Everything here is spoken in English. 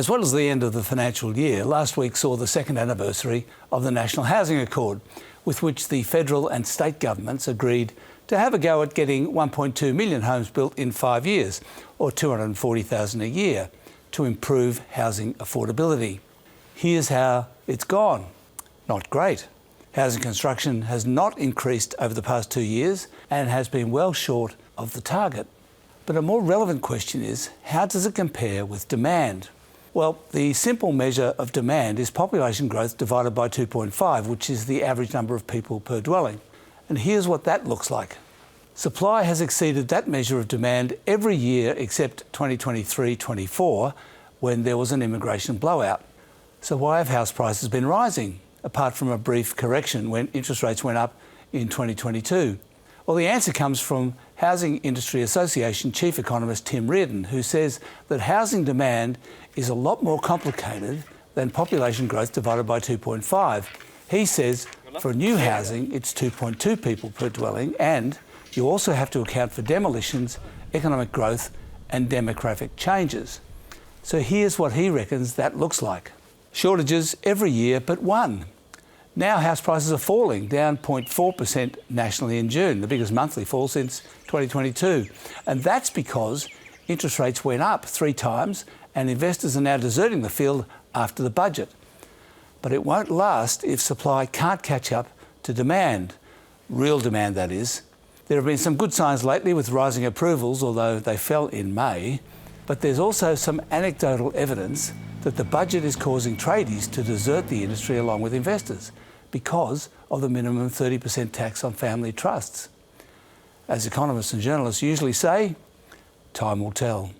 As well as the end of the financial year, last week saw the second anniversary of the National Housing Accord, with which the federal and state governments agreed to have a go at getting 1.2 million homes built in 5 years, or 240,000 a year, to improve housing affordability. Here's how it's gone. Not great. Housing construction has not increased over the past 2 years and has been well short of the target. But a more relevant question is, how does it compare with demand? Well, the simple measure of demand is population growth divided by 2.5, which is the average number of people per dwelling. And here's what that looks like. Supply has exceeded that measure of demand every year except 2023-24, when there was an immigration blowout. So why have house prices been rising, apart from a brief correction when interest rates went up in 2022? Well, the answer comes from Housing Industry Association Chief Economist Tim Reardon, who says that housing demand is a lot more complicated than population growth divided by 2.5. He says for new housing, it's 2.2 people per dwelling, and you also have to account for demolitions, economic growth, and demographic changes. So here's what he reckons that looks like. Shortages every year but one. Now house prices are falling, down 0.4% nationally in June, the biggest monthly fall since 2022. And that's because interest rates went up 3 times and investors are now deserting the field after the budget. But it won't last if supply can't catch up to demand. Real demand, that is. There have been some good signs lately with rising approvals, although they fell in May. But there's also some anecdotal evidence that the budget is causing tradies to desert the industry along with investors because of the minimum 30% tax on family trusts. As economists and journalists usually say, time will tell.